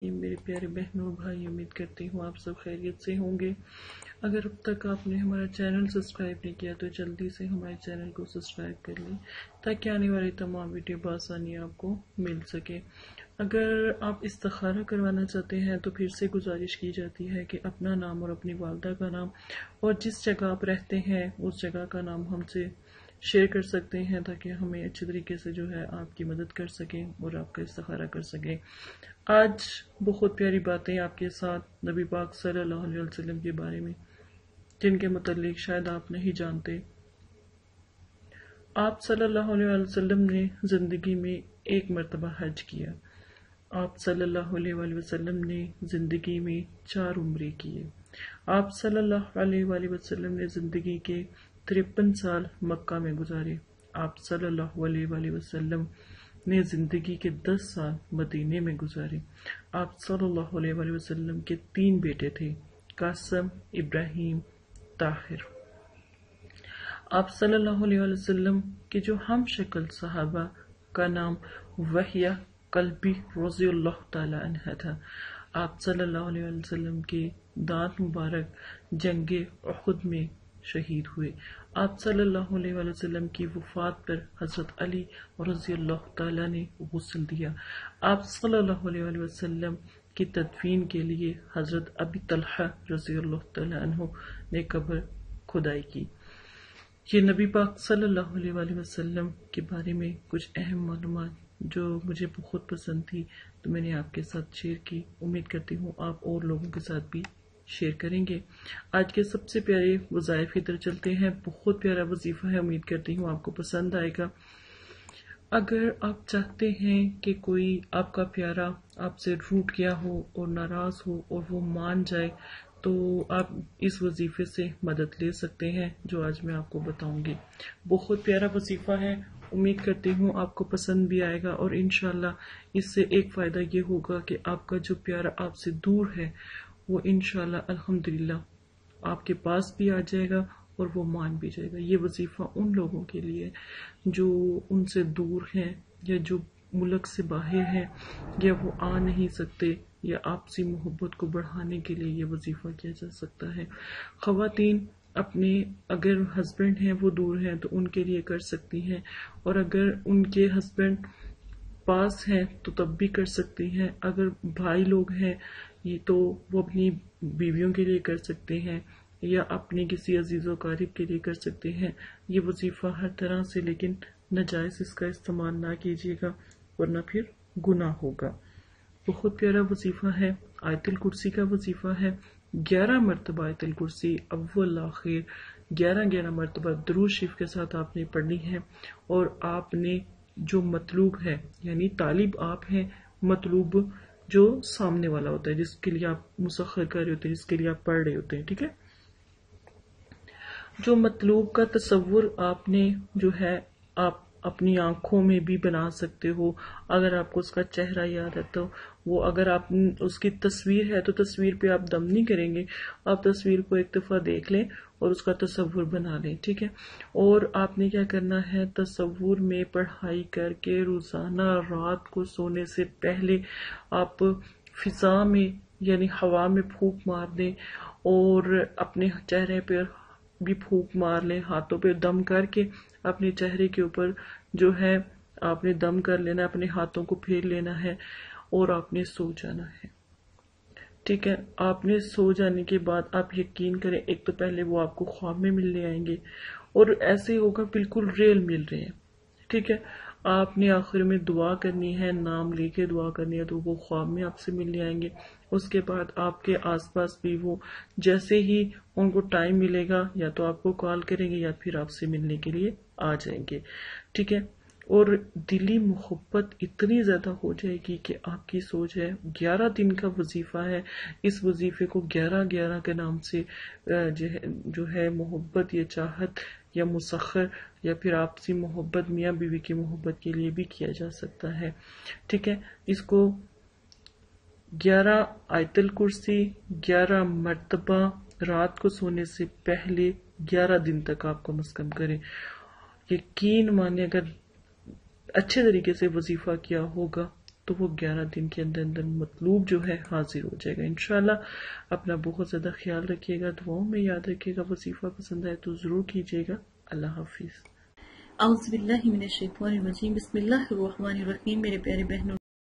मेरे प्यारे बहनों और भाई, उम्मीद करती हूँ आप सब खैरियत से होंगे। अगर अब तक आपने हमारा चैनल सब्सक्राइब नहीं किया तो जल्दी से हमारे चैनल को सब्सक्राइब कर लें ताकि आने वाली तमाम वीडियो बआसानी आपको मिल सके। अगर आप इस्तिखारा करवाना चाहते हैं तो फिर से गुजारिश की जाती है कि अपना नाम और अपनी वालदा का नाम और जिस जगह आप रहते हैं उस जगह का नाम हमसे शेयर कर सकते हैं ताकि हमें अच्छे तरीके से जो है आपकी मदद कर सकें और आपका इस्तिखारा कर सकें। आज बहुत प्यारी बातें आपके साथ नबी पाक सल्लल्लाहु अलैहि वसल्लम के बारे में, जिनके मुतालिक शायद आप नहीं जानते। आप सल्लल्लाहु अलैहि वसल्लम ने ज़िंदगी में एक मरतबा हज किया। आप सल्लल्लाहु अलैहि वसल्लम ने ज़िंदगी में 4 उम्रे किए। आप सल्लल्लाहु अलैहि वसल्लम ने ज़िंदगी के 53 साल मक्का में गुजारे। आप सल्लल्लाहु अलैहि वसल्लम ने ज़िंदगी के 10 साल मदीने में गुजारे। आप सल्लल्लाहु अलैहि वसल्लम के 3 बेटे थे, कासम, इब्राहिम, ताहिर। आप सल्लल्लाहु अलैहि वसल्लम के जो हम शक्ल सहाबा का नाम वहिया कल्बी रज़ियल्लाहु ताला अन्हा था। आप सल्लल्लाहु अलैहि वसल्लम के दांत मुबारक जंगे उहुद में शहीद हुए। आप सल्लल्लाहु अलैहि वसल्लम की वफात पर हज़रत अली रज़ियल्लाहु ताला ने गुस्ल दिया। आप सल्लल्लाहु अलैहि वसल्लम की तदफीन के लिए हज़रत अबी तलहा रज़ियल्लाहु ताला अन्हु ने कब्र खुदाई की। ये नबी पाक सल्लल्लाहु अलैहि वसल्लम के बारे में कुछ अहम मालूमात जो मुझे बहुत पसंद थी तो मैंने आपके साथ शेयर की। उम्मीद करती हूँ आप और लोगों के साथ भी शेयर करेंगे। आज के सबसे प्यारे वज़ाइफ की तरफ चलते हैं। बहुत प्यारा वजीफा है, उम्मीद करती हूँ आपको पसंद आएगा। अगर आप चाहते हैं कि कोई आपका प्यारा आपसे रूठ गया हो और नाराज हो और वो मान जाए तो आप इस वजीफे से मदद ले सकते हैं जो आज मैं आपको बताऊंगी। बहुत प्यारा वजीफा है, उम्मीद करती हूँ आपको पसंद भी आएगा और इंशाल्लाह इससे एक फ़ायदा ये होगा कि आपका जो प्यारा आपसे दूर है वो इंशाल्लाह अल्हम्दुलिल्लाह आपके पास भी आ जाएगा और वो मान भी जाएगा। ये वजीफा उन लोगों के लिए जो उनसे दूर हैं या जो मुल्क से बाहर हैं या वो आ नहीं सकते, या आपसी मोहब्बत को बढ़ाने के लिए ये वजीफा किया जा सकता है। ख़वातीन अपने अगर हस्बैंड हैं वो दूर हैं तो उनके लिए कर सकती हैं, और अगर उनके हस्बैंड पास हैं तो तब भी कर सकती हैं। अगर भाई लोग हैं ये तो वो अपनी बीवियों के लिए कर सकते हैं या अपने किसी अजीज़ व क़रीब के लिए कर सकते हैं। ये वजीफ़ा हर तरह से, लेकिन नाजायज़ इसका इस्तेमाल ना कीजिएगा वरना फिर गुनाह होगा। बहुत प्यारा वजीफ़ा है, आयतुल कुर्सी का वजीफ़ा है। 11 मरतबा आयतुल कुर्सी अव्वल आखिर 11 मरतबा दुरूद शरीफ के साथ आपने पढ़नी है। और आपने जो मतलूब है, यानी तालिब आप हैं, मतलूब जो सामने वाला होता है, जिसके लिए आप मुसख्खर कर रहे होते हैं, जिसके लिए आप पढ़ रहे होते हैं, ठीक है। जो मतलूब का तसव्वुर आपने जो है आप अपनी आंखों में भी बना सकते हो। अगर आपको उसका चेहरा याद है तो वो, अगर आप उसकी तस्वीर है तो तस्वीर पे आप दम नहीं करेंगे, आप तस्वीर को एक दफ़ा देख लें और उसका तसव्वुर बना लें, ठीक है। और आपने क्या करना है, तसव्वुर में पढ़ाई करके रोज़ाना रात को सोने से पहले आप फिजा में यानी हवा में फूंक मार दें और अपने चेहरे पर भी फूंक मार लें, हाथों पे दम करके अपने चेहरे के ऊपर जो है आपने दम कर लेना, अपने हाथों को फेर लेना है और आपने सो जाना है, ठीक है। आपने सो जाने के बाद आप यकीन करें, एक तो पहले वो आपको ख्वाब में मिलने आएंगे और ऐसे होगा बिल्कुल रियल मिल रहे हैं, ठीक है। आपने आखिर में दुआ करनी है, नाम लेके दुआ करनी है, तो वो ख्वाब में आपसे मिलने आएंगे। उसके बाद आपके आसपास भी वो जैसे ही उनको टाइम मिलेगा या तो आपको कॉल करेंगे या फिर आपसे मिलने के लिए आ जाएंगे, ठीक है। और दिली मोहब्बत इतनी ज्यादा हो जाएगी कि आपकी सोच है। 11 दिन का वजीफा है, इस वजीफे को 11 के नाम से जो है मोहब्बत या चाहत या मुसख्खर या फिर आपसी मोहब्बत, मियाँ बीवी की मोहब्बत के लिए भी किया जा सकता है, ठीक है। इसको 11 आयतुल कुर्सी 11 मरतबा रात को सोने से पहले 11 दिन तक आप कम से कम करें। यकीन माने अगर अच्छे तरीके से वजीफा किया होगा تو وہ 11 دن کے اندر اندر مطلوب جو ہے حاضر ہو جائے گا انشاءاللہ۔ اپنا بہت زیادہ خیال رکھیے گا، دعاؤں میں یاد رکھیے گا، وظیفہ پسند آئے تو ضرور کیجیے گا۔ اللہ حافظ۔ اعوذ باللہ من الشیطان الرجیم، بسم اللہ الرحمن الرحیم۔ میرے پیارے بہنوں